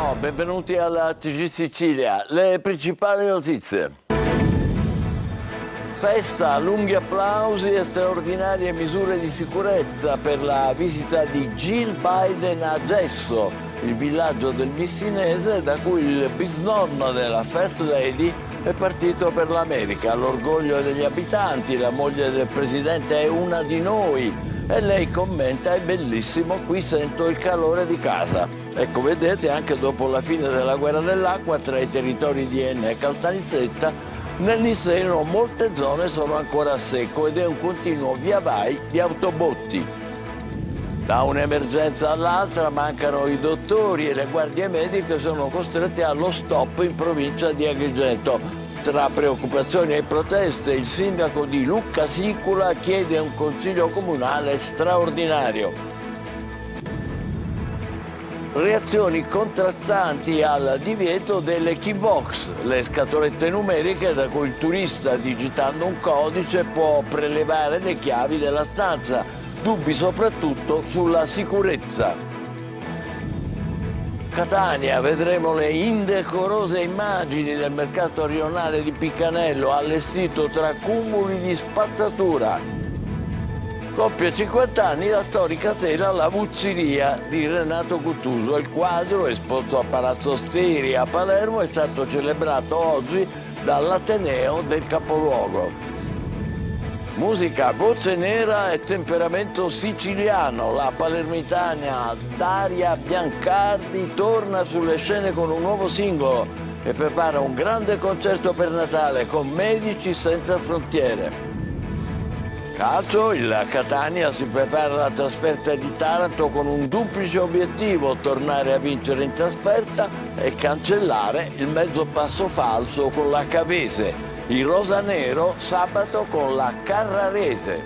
Buongiorno, benvenuti alla TG Sicilia. Le principali notizie. Festa, lunghi applausi e straordinarie misure di sicurezza per la visita di Jill Biden a Gesso, il villaggio del Messinese da cui il bisnonno della First Lady è partito per l'America. L'orgoglio degli abitanti, la moglie del presidente è una di noi. E lei commenta: è bellissimo, qui sento il calore di casa. Ecco, vedete, anche dopo la fine della guerra dell'acqua tra i territori di Enna e Caltanissetta, nel Niseno molte zone sono ancora a secco ed è un continuo via vai di autobotti. Da un'emergenza all'altra mancano i dottori e le guardie mediche sono costrette allo stop in provincia di Agrigento. Tra preoccupazioni e proteste, il sindaco di Lucca Sicula chiede un consiglio comunale straordinario. Reazioni contrastanti al divieto delle key box, le scatolette numeriche da cui il turista, digitando un codice, può prelevare le chiavi della stanza. Dubbi soprattutto sulla sicurezza. Catania, vedremo le indecorose immagini del mercato rionale di Piccanello, allestito tra cumuli di spazzatura. Compie 50 anni la storica tela La Vuzziria di Renato Guttuso. Il quadro, esposto a Palazzo Steri a Palermo, è stato celebrato oggi dall'Ateneo del capoluogo. Musica, voce nera e temperamento siciliano. La palermitana Daria Biancardi torna sulle scene con un nuovo singolo e prepara un grande concerto per Natale con Medici Senza Frontiere. Calcio, il Catania si prepara alla trasferta di Taranto con un duplice obiettivo: tornare a vincere in trasferta e cancellare il mezzo passo falso con la Cavese. Il rosanero sabato con la Carrarese.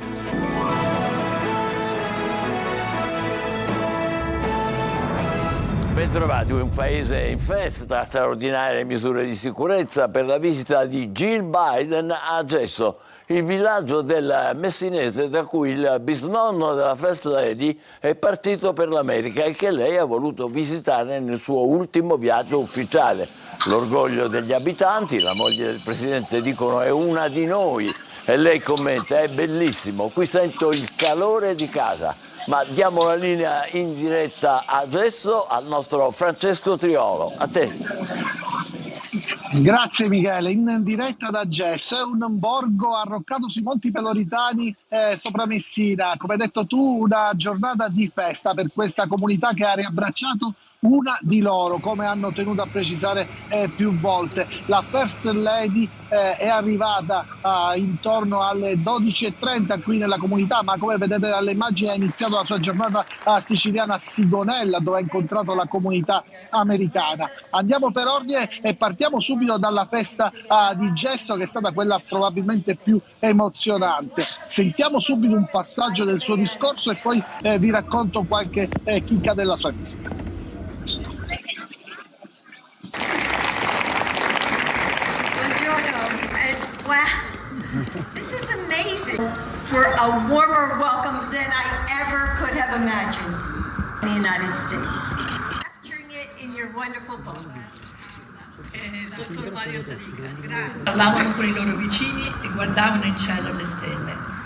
Bentrovati, un paese in festa, straordinarie misure di sicurezza per la visita di Jill Biden a Gesso, il villaggio del Messinese da cui il bisnonno della First Lady è partito per l'America e che lei ha voluto visitare nel suo ultimo viaggio ufficiale. L'orgoglio degli abitanti, la moglie del presidente dicono è una di noi e lei commenta: è bellissimo, qui sento il calore di casa. Ma diamo la linea in diretta adesso al nostro Francesco Triolo. A te. Grazie Michele, in diretta da Gesso, è un borgo arroccato sui Monti Peloritani sopra Messina. Come hai detto tu, una giornata di festa per questa comunità che ha riabbracciato una di loro, come hanno tenuto a precisare più volte. La First Lady è arrivata intorno alle 12:30 qui nella comunità, ma come vedete dalle immagini ha iniziato la sua giornata siciliana a Sigonella, dove ha incontrato la comunità americana. Andiamo per ordine e partiamo subito dalla festa di Gesso, che è stata quella probabilmente più emozionante. Sentiamo subito un passaggio del suo discorso e poi vi racconto qualche chicca della sua visita. Buongiorno, and wow, this is amazing. For a warmer welcome than I ever could have imagined in the United States. Capturing it in your wonderful book. Dottor Mario Sadica, grazie. Parlavano con i loro vicini e guardavano in cielo le stelle.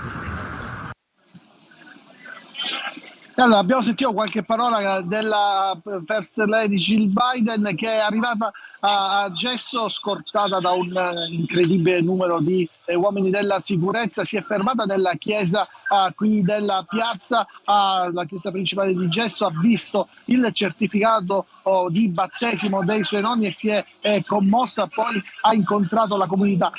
Allora, abbiamo sentito qualche parola della First Lady Jill Biden, che è arrivata a Gesso scortata da un incredibile numero di uomini della sicurezza. Si è fermata nella chiesa qui della piazza, la chiesa principale di Gesso, ha visto il certificato di battesimo dei suoi nonni e si è commossa, poi ha incontrato la comunità.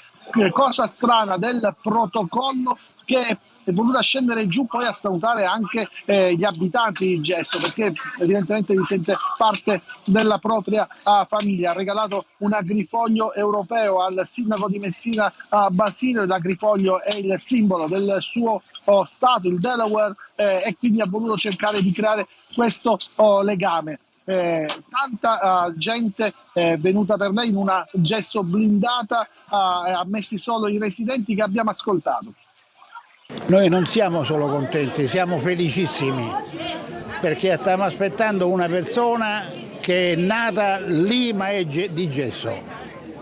Cosa strana del protocollo, che è voluta scendere giù poi a salutare anche gli abitanti di Gesso, perché evidentemente si sente parte della propria famiglia. Ha regalato un agrifoglio europeo al sindaco di Messina Basilio. L'agrifoglio è il simbolo del suo stato, il Delaware, e quindi ha voluto cercare di creare questo legame. Tanta gente venuta per lei in una Gesso blindata, ammessi solo i residenti che abbiamo ascoltato. Noi non siamo solo contenti, siamo felicissimi, perché stiamo aspettando una persona che è nata lì ma è di gesso,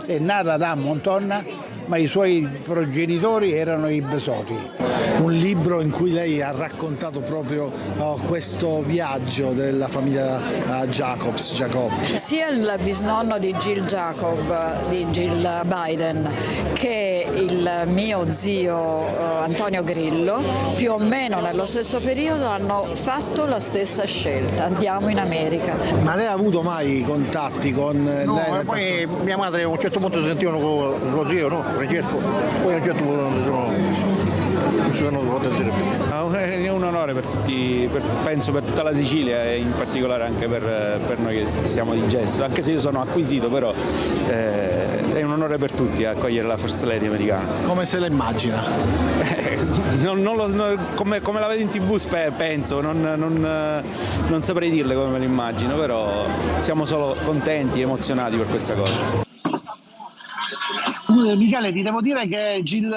è nata da Montonna ma i suoi progenitori erano i Besoti. Un libro in cui lei ha raccontato proprio questo viaggio della famiglia Jacobs. Sia il bisnonno di Jill Jacob, di Jill Biden, che il mio zio Antonio Grillo, più o meno nello stesso periodo hanno fatto la stessa scelta, andiamo in America. Ma lei ha avuto mai contatti con No, lei? e poi mia madre a un certo punto si sentivano con suo zio, no? Francesco, poi a un certo punto non si sono potuti dire più. È un onore per tutti, penso per tutta la Sicilia e in particolare anche per noi che siamo di Gesso, anche se io sono acquisito, però è un onore per tutti accogliere la First Lady americana. Come se la immagina? Come la vedo in TV penso, non saprei dirle come me l'immagino, però siamo solo contenti e emozionati per questa cosa. Michele, ti devo dire che Jill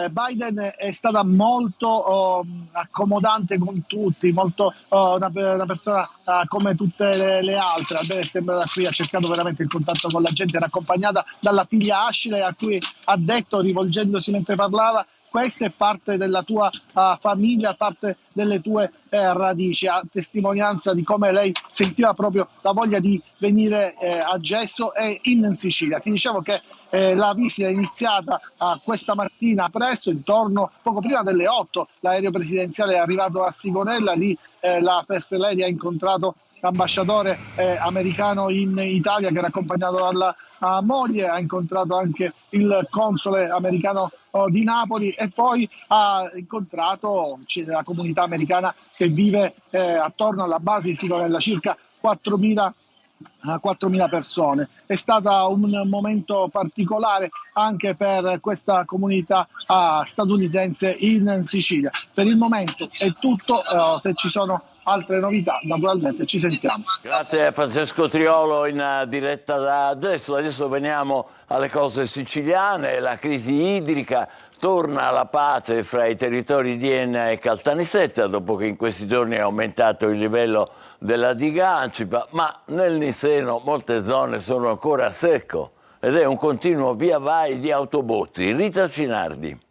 Biden è stata molto accomodante con tutti, molto una persona come tutte le altre. A me sembra da qui ha cercato veramente il contatto con la gente, era accompagnata dalla figlia Ashley, a cui ha detto, rivolgendosi mentre parlava: questa è parte della tua famiglia, parte delle tue radici, a testimonianza di come lei sentiva proprio la voglia di venire a Gesso e in Sicilia. Ti dicevo che la visita è iniziata questa mattina presto, intorno poco prima delle 8, l'aereo presidenziale è arrivato a Sigonella, lì la First Lady ha incontrato l'ambasciatore americano in Italia che era accompagnato dalla moglie, ha incontrato anche il console americano di Napoli e poi ha incontrato la comunità americana che vive attorno alla base di Sigonella, circa 4.000 persone. È stato un momento particolare anche per questa comunità statunitense in Sicilia. Per il momento è tutto, se ci sono altre novità naturalmente ci sentiamo. Grazie a Francesco Triolo in diretta da Gesso. Adesso veniamo alle cose siciliane, la crisi idrica. Torna la pace fra i territori di Enna e Caltanissetta dopo che in questi giorni è aumentato il livello della diga Ancipa, ma nel Niseno molte zone sono ancora a secco ed è un continuo via vai di autobotti. Rita Cinardi.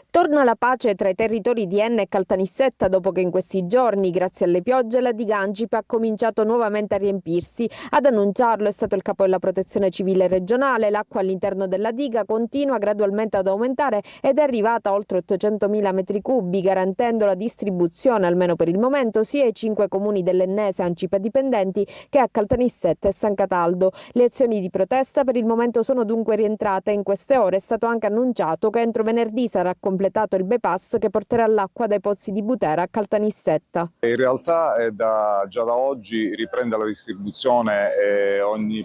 Torna la pace tra i territori di Enna e Caltanissetta dopo che in questi giorni, grazie alle piogge, la diga Ancipa ha cominciato nuovamente a riempirsi. Ad annunciarlo è stato il capo della Protezione Civile regionale. L'acqua all'interno della diga continua gradualmente ad aumentare ed è arrivata a oltre 800.000 metri cubi, garantendo la distribuzione, almeno per il momento, sia ai 5 comuni dell'ennese Ancipa dipendenti che a Caltanissetta e San Cataldo. Le azioni di protesta per il momento sono dunque rientrate. In queste ore è stato anche annunciato che entro venerdì sarà completato il bypass che porterà l'acqua dai pozzi di Butera a Caltanissetta. In realtà già da oggi riprende la distribuzione ogni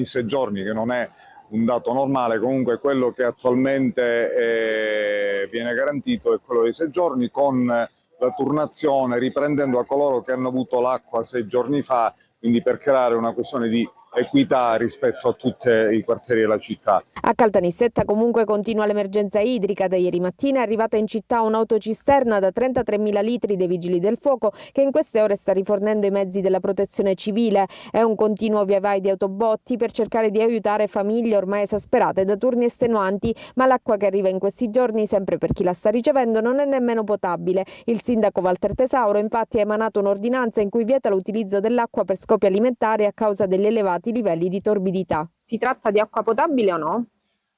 6 giorni, che non è un dato normale. Comunque quello che attualmente viene garantito è quello dei 6 giorni, con la turnazione riprendendo a coloro che hanno avuto l'acqua 6 giorni fa, quindi per creare una questione di equità rispetto a tutti i quartieri della città. A Caltanissetta comunque continua l'emergenza idrica. Da ieri mattina è arrivata in città un'autocisterna da 33.000 litri dei Vigili del Fuoco che in queste ore sta rifornendo i mezzi della Protezione Civile. È un continuo via vai di autobotti per cercare di aiutare famiglie ormai esasperate da turni estenuanti, ma l'acqua che arriva in questi giorni, sempre per chi la sta ricevendo, non è nemmeno potabile. Il sindaco Walter Tesauro infatti ha emanato un'ordinanza in cui vieta l'utilizzo dell'acqua per scopi alimentari a causa degli elevati livelli di torbidità. Si tratta di acqua potabile o no?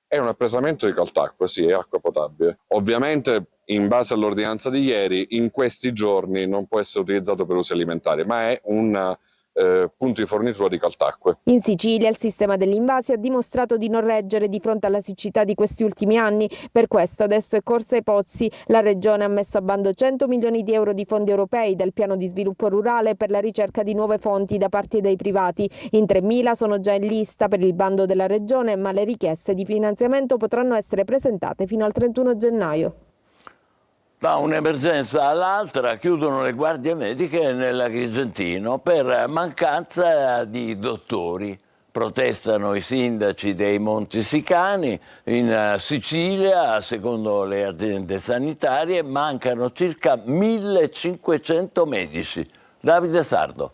È un appresamento di Caltacqua, sì, è acqua potabile. Ovviamente, in base all'ordinanza di ieri, in questi giorni non può essere utilizzato per usi alimentari, ma è un punto di fornitura di Caltacque. In Sicilia il sistema dell'Invasi ha dimostrato di non reggere di fronte alla siccità di questi ultimi anni. Per questo adesso è corsa ai pozzi. La Regione ha messo a bando 100 milioni di euro di fondi europei dal piano di sviluppo rurale per la ricerca di nuove fonti da parte dei privati. In 3.000 sono già in lista per il bando della Regione, ma le richieste di finanziamento potranno essere presentate fino al 31 gennaio. Da un'emergenza all'altra chiudono le guardie mediche nell'Agrigentino per mancanza di dottori. Protestano i sindaci dei Monti Sicani. In Sicilia, secondo le aziende sanitarie, mancano circa 1.500 medici. Davide Sardo.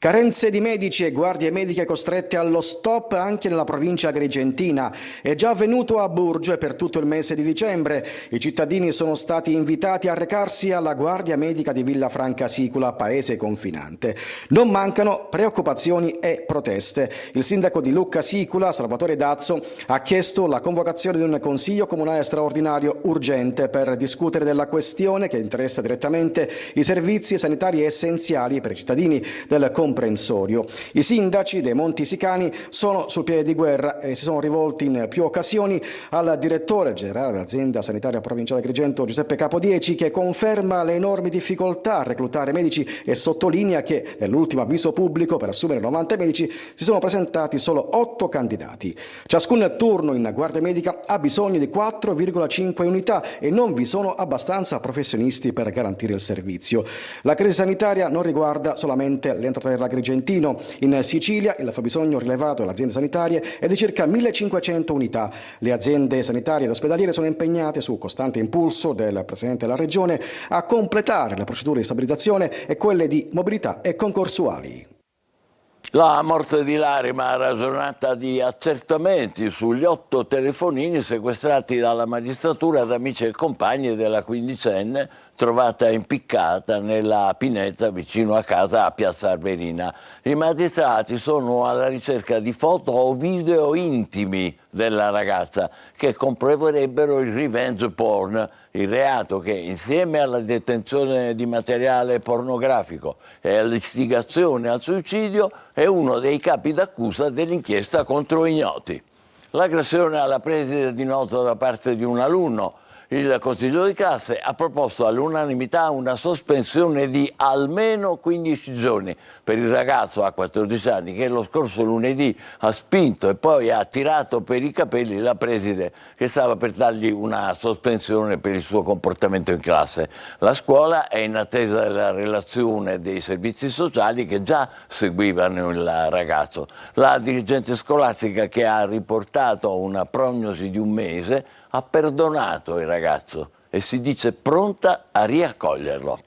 Carenze di medici e guardie mediche costrette allo stop anche nella provincia agrigentina. È già avvenuto a Burgio e per tutto il mese di dicembre i cittadini sono stati invitati a recarsi alla guardia medica di Villafranca Sicula, paese confinante. Non mancano preoccupazioni e proteste. Il sindaco di Lucca Sicula, Salvatore Dazzo, ha chiesto la convocazione di un consiglio comunale straordinario urgente per discutere della questione che interessa direttamente i servizi sanitari essenziali per i cittadini del comprensorio. I sindaci dei Monti Sicani sono sul piede di guerra e si sono rivolti in più occasioni al direttore generale dell'azienda sanitaria provinciale Agrigento, Giuseppe Capodieci, che conferma le enormi difficoltà a reclutare medici e sottolinea che nell'ultimo avviso pubblico per assumere 90 medici si sono presentati solo 8 candidati. Ciascun turno in guardia medica ha bisogno di 4,5 unità e non vi sono abbastanza professionisti per garantire il servizio. La crisi sanitaria non riguarda solamente l'entroterra agrigentino. In Sicilia il fabbisogno rilevato dalle aziende sanitarie è di circa 1.500 unità. Le aziende sanitarie ed ospedaliere sono impegnate, su costante impulso del Presidente della Regione, a completare le procedure di stabilizzazione e quelle di mobilità e concorsuali. La morte di Larima, ragionata di accertamenti sugli 8 telefonini sequestrati dalla magistratura ad amici e compagni della quindicenne trovata impiccata nella pineta vicino a casa a Piazza Arberina. I magistrati sono alla ricerca di foto o video intimi della ragazza che comproverebbero il revenge porn, il reato che insieme alla detenzione di materiale pornografico e all'istigazione al suicidio è uno dei capi d'accusa dell'inchiesta contro ignoti. L'aggressione alla preside di nota da parte di un alunno. Il Consiglio di classe ha proposto all'unanimità una sospensione di almeno 15 giorni per il ragazzo a 14 anni che lo scorso lunedì ha spinto e poi ha tirato per i capelli la preside che stava per dargli una sospensione per il suo comportamento in classe. La scuola è in attesa della relazione dei servizi sociali che già seguivano il ragazzo. La dirigente scolastica, che ha riportato una prognosi di un mese, ha perdonato il ragazzo e si dice pronta a riaccoglierlo.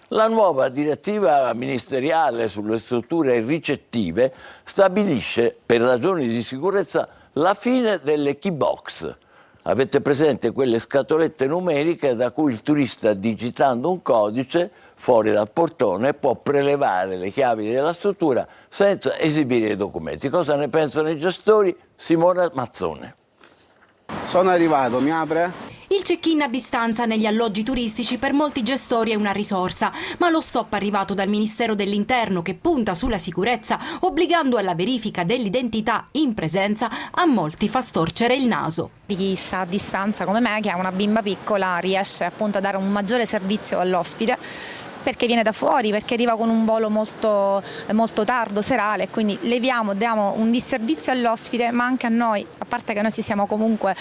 La nuova direttiva ministeriale sulle strutture ricettive stabilisce, per ragioni di sicurezza, la fine delle key box. Avete presente quelle scatolette numeriche da cui il turista, digitando un codice fuori dal portone, può prelevare le chiavi della struttura senza esibire i documenti? Cosa ne pensano i gestori? Simona Mazzone. Sono arrivato, mi apre? Il check-in a distanza negli alloggi turistici per molti gestori è una risorsa, ma lo stop arrivato dal Ministero dell'Interno, che punta sulla sicurezza, obbligando alla verifica dell'identità in presenza, a molti fa storcere il naso. Chi sta a distanza come me, che ha una bimba piccola, riesce appunto a dare un maggiore servizio all'ospite, perché viene da fuori, perché arriva con un volo molto tardo, serale, quindi diamo un disservizio all'ospite, ma anche a noi, a parte che noi ci stiamo comunque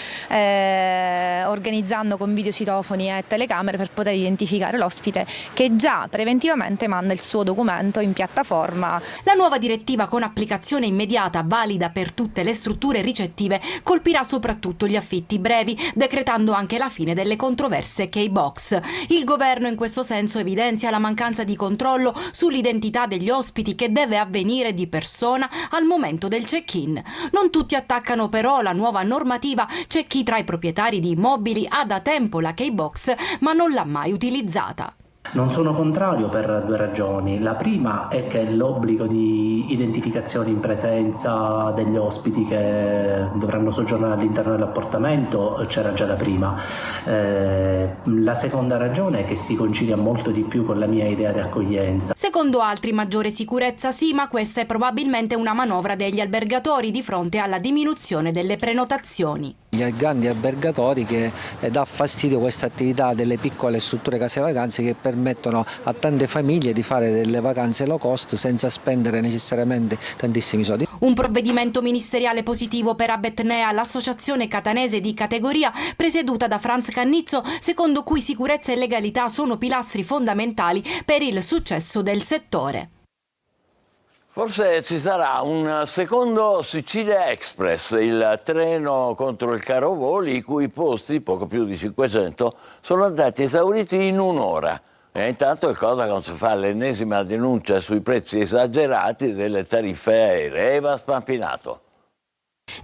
organizzando con videocitofoni e telecamere per poter identificare l'ospite, che già preventivamente manda il suo documento in piattaforma. La nuova direttiva, con applicazione immediata valida per tutte le strutture ricettive, colpirà soprattutto gli affitti brevi, decretando anche la fine delle controverse key box. Il governo in questo senso evidenzia la mancanza di controllo sull'identità degli ospiti, che deve avvenire di persona al momento del check-in. Non tutti attaccano però la nuova normativa. C'è chi tra i proprietari di immobili ha da tempo la key box ma non l'ha mai utilizzata. Non sono contrario per 2 ragioni. La prima è che l'obbligo di identificazione in presenza degli ospiti che dovranno soggiornare all'interno dell'appartamento c'era già da prima. La seconda ragione è che si concilia molto di più con la mia idea di accoglienza. Secondo altri, maggiore sicurezza sì, ma questa è probabilmente una manovra degli albergatori di fronte alla diminuzione delle prenotazioni. Gli grandi albergatori, che dà fastidio questa attività delle piccole strutture case vacanze che permettono a tante famiglie di fare delle vacanze low cost senza spendere necessariamente tantissimi soldi. Un provvedimento ministeriale positivo per Abetnea, l'associazione catanese di categoria presieduta da Franz Cannizzo, secondo cui sicurezza e legalità sono pilastri fondamentali per il successo del settore. Forse ci sarà un secondo Sicilia Express, il treno contro il caro voli, i cui posti, poco più di 500, sono andati esauriti in un'ora. E intanto il Codacons fa l'ennesima denuncia sui prezzi esagerati delle tariffe aeree. Eva Spampinato.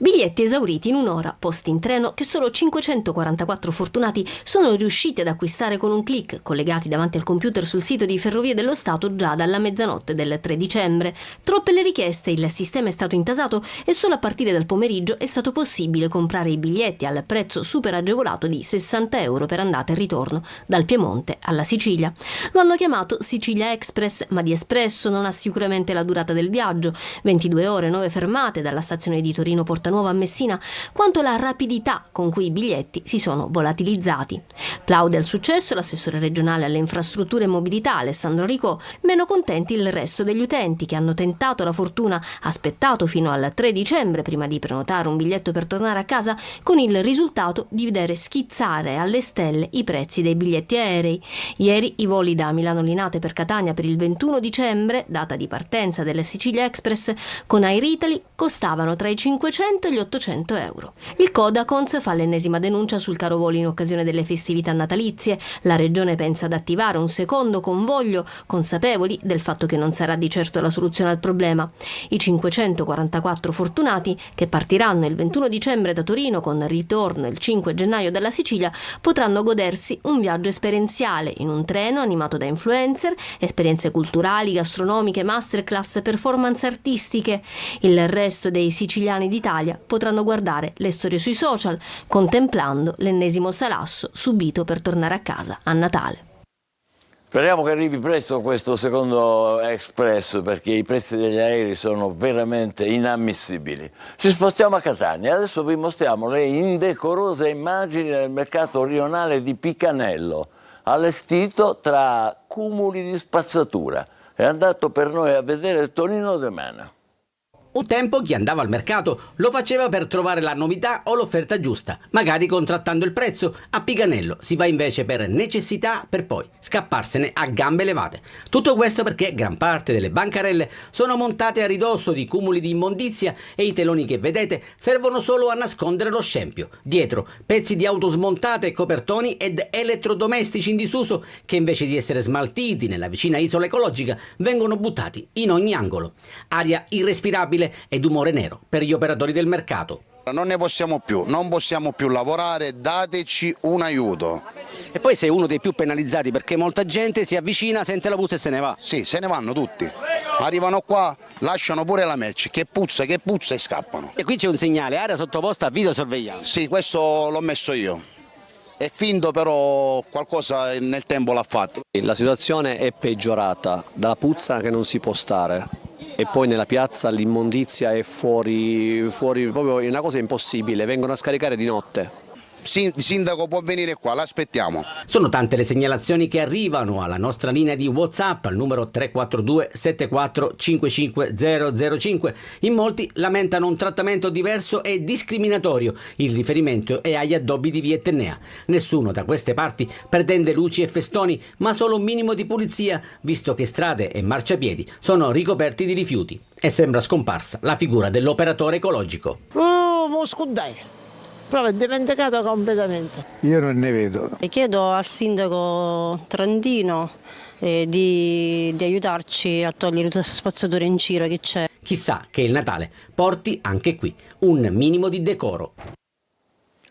Biglietti esauriti in un'ora, posti in treno che solo 544 fortunati sono riusciti ad acquistare con un click, collegati davanti al computer sul sito di Ferrovie dello Stato già dalla mezzanotte del 3 dicembre. Troppe le richieste, il sistema è stato intasato e solo a partire dal pomeriggio è stato possibile comprare i biglietti al prezzo super agevolato di 60 euro per andata e ritorno, dal Piemonte alla Sicilia. Lo hanno chiamato Sicilia Express, ma di espresso non ha sicuramente la durata del viaggio, 22 ore, 9 fermate dalla stazione di Torino Portanuova a Messina, quanto la rapidità con cui i biglietti si sono volatilizzati. Plaude al successo l'assessore regionale alle infrastrutture e mobilità Alessandro Ricò, meno contenti il resto degli utenti che hanno tentato la fortuna, aspettato fino al 3 dicembre prima di prenotare un biglietto per tornare a casa, con il risultato di vedere schizzare alle stelle i prezzi dei biglietti aerei. Ieri i voli da Milano Linate per Catania per il 21 dicembre, data di partenza della Sicilia Express, con Air Italy costavano tra i 500 e gli 800 euro. Il Codacons fa l'ennesima denuncia sul caro voli in occasione delle festività natalizie. La regione pensa ad attivare un secondo convoglio, consapevoli del fatto che non sarà di certo la soluzione al problema. I 544 fortunati, che partiranno il 21 dicembre da Torino con ritorno il 5 gennaio dalla Sicilia, potranno godersi un viaggio esperienziale in un treno animato da influencer, esperienze culturali, gastronomiche, masterclass, performance artistiche. Il resto dei siciliani d'Italia potranno guardare le storie sui social, contemplando l'ennesimo salasso subito per tornare a casa a Natale. Speriamo che arrivi presto questo secondo Express, perché i prezzi degli aerei sono veramente inammissibili. Ci spostiamo a Catania, adesso vi mostriamo le indecorose immagini del mercato rionale di Picanello, allestito tra cumuli di spazzatura. È andato per noi a vedere Tonino De Mena. Un tempo chi andava al mercato lo faceva per trovare la novità o l'offerta giusta, magari contrattando il prezzo. A Picanello si va invece per necessità, per poi scapparsene a gambe levate. Tutto questo perché gran parte delle bancarelle sono montate a ridosso di cumuli di immondizia e i teloni che vedete servono solo a nascondere lo scempio. Dietro pezzi di auto smontate, copertoni ed elettrodomestici in disuso che invece di essere smaltiti nella vicina isola ecologica vengono buttati in ogni angolo. Aria irrespirabile ed umore nero per gli operatori del mercato. Non ne possiamo più, non possiamo più lavorare, dateci un aiuto. E poi sei uno dei più penalizzati perché molta gente si avvicina, sente la puzza e se ne va. Sì, se ne vanno tutti. Arrivano qua, lasciano pure la merce, che puzza e scappano. E qui c'è un segnale, area sottoposta a videosorveglianza. Sì, questo l'ho messo io. È finto, però qualcosa nel tempo l'ha fatto. La situazione è peggiorata, dalla puzza che non si può stare. E poi nella piazza l'immondizia è fuori proprio, è una cosa impossibile, vengono a scaricare di notte. Sindaco può venire qua, l'aspettiamo. Sono tante le segnalazioni che arrivano alla nostra linea di WhatsApp al numero 342 74 55 005. In molti lamentano un trattamento diverso e discriminatorio. Il riferimento è agli addobbi di via Etnea. Nessuno da queste parti pretende luci e festoni, ma solo un minimo di pulizia, visto che strade e marciapiedi sono ricoperti di rifiuti. E sembra scomparsa la figura dell'operatore ecologico. Moscudai. Proprio è dimenticato completamente. Io non ne vedo. E chiedo al sindaco Trentino di aiutarci a togliere tutte queste spazzature in giro che c'è. Chissà che il Natale porti anche qui un minimo di decoro.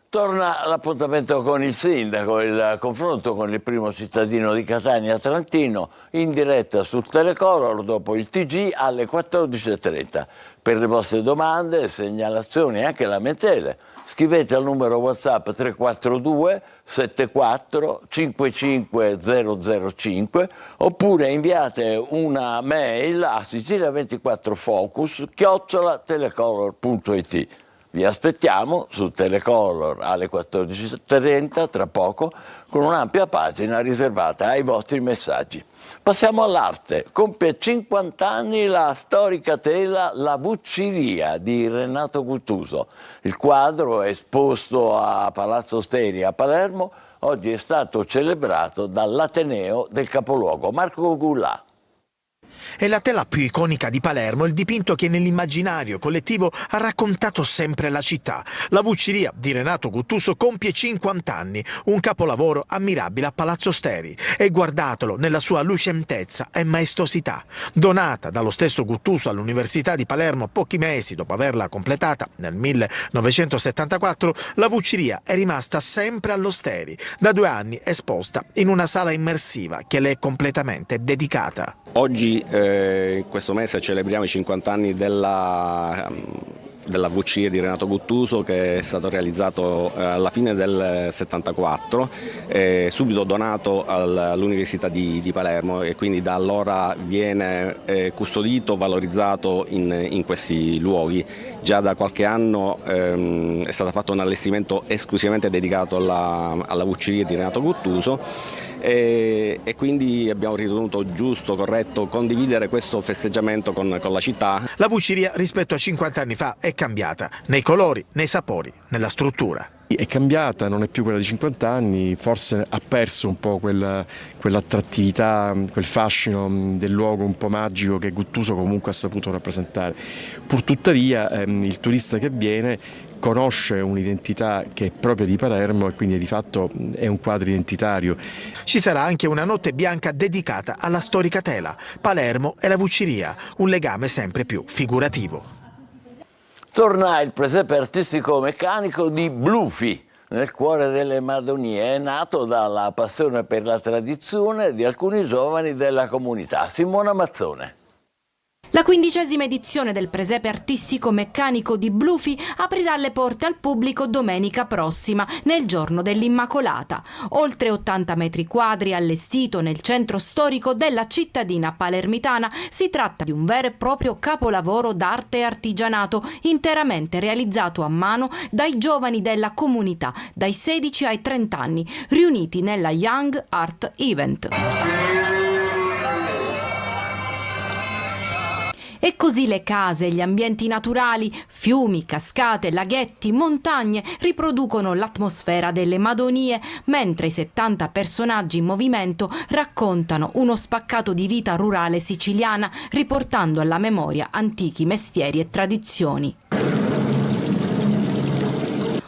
Torna l'appuntamento con il sindaco, il confronto con il primo cittadino di Catania Trentino in diretta su Telecolor dopo il TG alle 14.30. Per le vostre domande, segnalazioni e anche lamentele, scrivete al numero WhatsApp 342 74 55 005 oppure inviate una mail a sicilia24focus@telecolor.it. Vi aspettiamo su Telecolor alle 14.30 tra poco con un'ampia pagina riservata ai vostri messaggi. Passiamo all'arte. Compie 50 anni la storica tela La Vucciria di Renato Guttuso. Il quadro è esposto a Palazzo Steri a Palermo. Oggi è stato celebrato dall'Ateneo del capoluogo. Marco Gullà. È la tela più iconica di Palermo, il dipinto che nell'immaginario collettivo ha raccontato sempre la città. La Vucciria di Renato Guttuso compie 50 anni, un capolavoro ammirabile a Palazzo Steri. E guardatelo nella sua lucentezza e maestosità. Donata dallo stesso Guttuso all'Università di Palermo pochi mesi dopo averla completata nel 1974, la Vucciria è rimasta sempre allo Steri, da 2 anni esposta in una sala immersiva che le è completamente dedicata. Oggi, in questo mese, celebriamo i 50 anni della Vucciria di Renato Guttuso, che è stato realizzato alla fine del 74, subito donato all'Università di Palermo, e quindi da allora viene custodito, valorizzato in questi luoghi. Già da qualche anno è stato fatto un allestimento esclusivamente dedicato alla Vucciria di Renato Guttuso, e quindi abbiamo ritenuto giusto, corretto condividere questo festeggiamento con la città. La Vucciria rispetto a 50 anni fa è cambiata, nei colori, nei sapori, nella struttura. È cambiata, non è più quella di 50 anni, forse ha perso un po' quell'attrattività, quel fascino del luogo un po' magico che Guttuso comunque ha saputo rappresentare. Purtuttavia il turista che viene conosce un'identità che è propria di Palermo e quindi di fatto è un quadro identitario. Ci sarà anche una notte bianca dedicata alla storica tela, Palermo e la Vucciria, un legame sempre più figurativo. Torna il presepe artistico meccanico di Blufi, nel cuore delle Madonie. È nato dalla passione per la tradizione di alcuni giovani della comunità. Simona Mazzone. La 15ª edizione del presepe artistico meccanico di Blufi aprirà le porte al pubblico domenica prossima, nel giorno dell'Immacolata. Oltre 80 metri quadri allestito nel centro storico della cittadina palermitana, si tratta di un vero e proprio capolavoro d'arte e artigianato, interamente realizzato a mano dai giovani della comunità, dai 16 ai 30 anni, riuniti nella Young Art Event. E così le case, gli ambienti naturali, fiumi, cascate, laghetti, montagne riproducono l'atmosfera delle Madonie, mentre i 70 personaggi in movimento raccontano uno spaccato di vita rurale siciliana, riportando alla memoria antichi mestieri e tradizioni.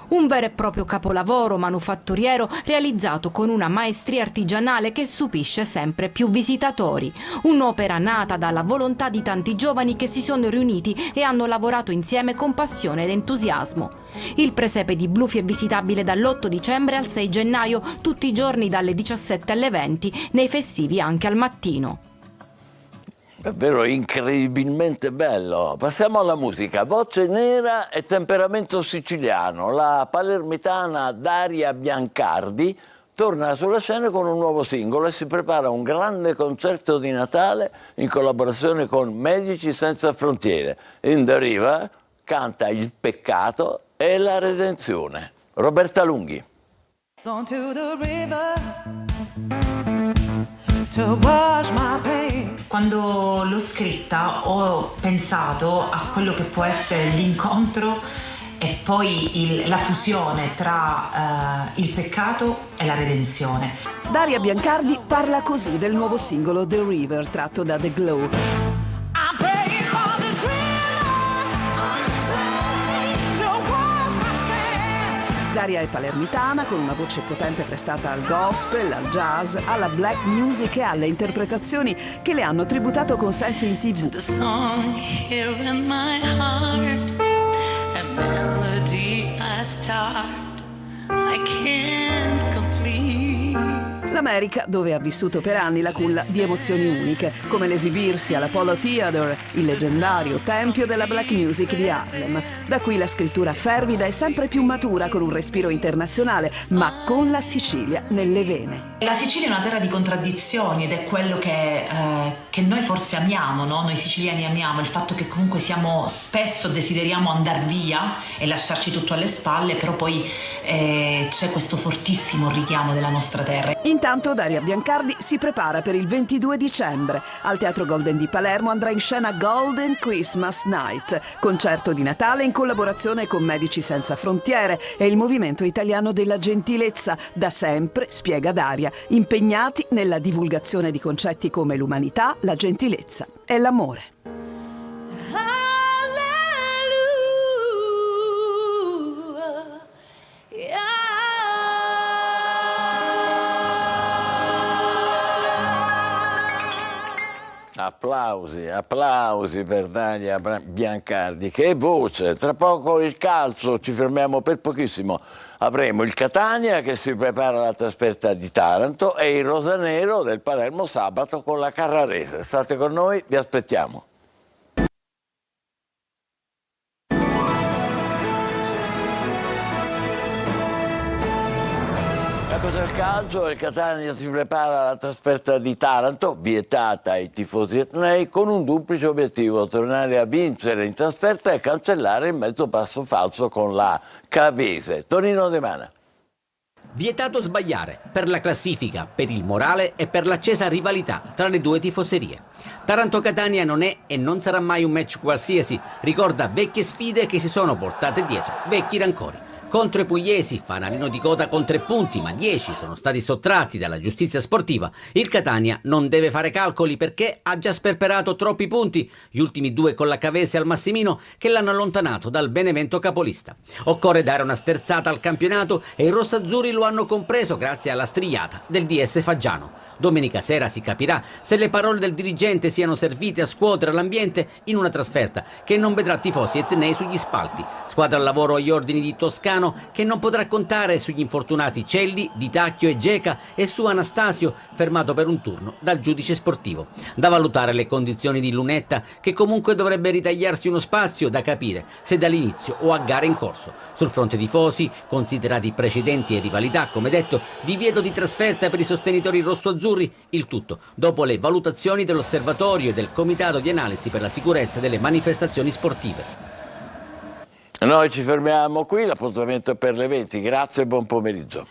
Un vero e proprio capolavoro manufatturiero realizzato con una maestria artigianale che stupisce sempre più visitatori. Un'opera nata dalla volontà di tanti giovani che si sono riuniti e hanno lavorato insieme con passione ed entusiasmo. Il presepe di Blufi è visitabile dall'8 dicembre al 6 gennaio, tutti i giorni dalle 17 alle 20, nei festivi anche al mattino. Davvero incredibilmente bello. Passiamo alla musica. Voce nera e temperamento siciliano. La palermitana Daria Biancardi torna sulla scena con un nuovo singolo e si prepara un grande concerto di Natale in collaborazione con Medici Senza Frontiere. In the River canta il peccato e la redenzione. Roberta Lunghi. Gone to the river to wash my pain. Quando l'ho scritta ho pensato a quello che può essere l'incontro e poi la fusione tra il peccato e la redenzione. Daria Biancardi parla così del nuovo singolo The River tratto da The Glow. Daria è palermitana con una voce potente prestata al gospel, al jazz, alla black music e alle interpretazioni che le hanno tributato consensi in TV. L'America, dove ha vissuto per anni la culla di emozioni uniche, come l'esibirsi all'Apollo Theater, il leggendario tempio della black music di Harlem. Da qui la scrittura fervida e sempre più matura, con un respiro internazionale, ma con la Sicilia nelle vene. La Sicilia è una terra di contraddizioni ed è quello che noi forse amiamo, no? Noi siciliani amiamo, il fatto che comunque spesso desideriamo andare via e lasciarci tutto alle spalle, però poi c'è questo fortissimo richiamo della nostra terra. Intanto Daria Biancardi si prepara per il 22 dicembre. Al Teatro Golden di Palermo andrà in scena Golden Christmas Night, concerto di Natale in collaborazione con Medici Senza Frontiere e il Movimento Italiano della Gentilezza, da sempre, spiega Daria, impegnati nella divulgazione di concetti come l'umanità, la gentilezza e l'amore. Applausi per Dalia Biancardi, che voce. Tra poco il calcio, ci fermiamo per pochissimo. Avremo il Catania che si prepara alla trasferta di Taranto e il rosanero del Palermo sabato con la Carrarese. State con noi, vi aspettiamo. Ecco il calcio, il Catania si prepara alla trasferta di Taranto, vietata ai tifosi etnei, con un duplice obiettivo: tornare a vincere in trasferta e cancellare il mezzo passo falso con la Cavese. Tonino De Mana. Vietato sbagliare, per la classifica, per il morale e per l'accesa rivalità tra le due tifoserie. Taranto-Catania non è e non sarà mai un match qualsiasi, ricorda vecchie sfide che si sono portate dietro, vecchi rancori. Contro i pugliesi, fanalino di coda con 3 punti, ma 10 sono stati sottratti dalla giustizia sportiva. Il Catania non deve fare calcoli perché ha già sperperato troppi punti, gli ultimi 2 con la Cavese al Massimino, che l'hanno allontanato dal Benevento capolista. Occorre dare una sterzata al campionato e i rossazzurri lo hanno compreso grazie alla strigliata del DS Faggiano. Domenica sera si capirà se le parole del dirigente siano servite a scuotere l'ambiente in una trasferta che non vedrà tifosi etnei sugli spalti. Squadra al lavoro agli ordini di Toscano, che non potrà contare sugli infortunati Celli, Di Tacchio e Geca e su Anastasio, fermato per un turno dal giudice sportivo. Da valutare le condizioni di Lunetta, che comunque dovrebbe ritagliarsi uno spazio, da capire se dall'inizio o a gare in corso. Sul fronte tifosi, considerati precedenti e rivalità, come detto, divieto di trasferta per i sostenitori rossoazzurri, il tutto dopo le valutazioni dell'Osservatorio e del Comitato di Analisi per la Sicurezza delle Manifestazioni Sportive. Noi ci fermiamo qui, l'appuntamento è per le 20. Grazie e buon pomeriggio.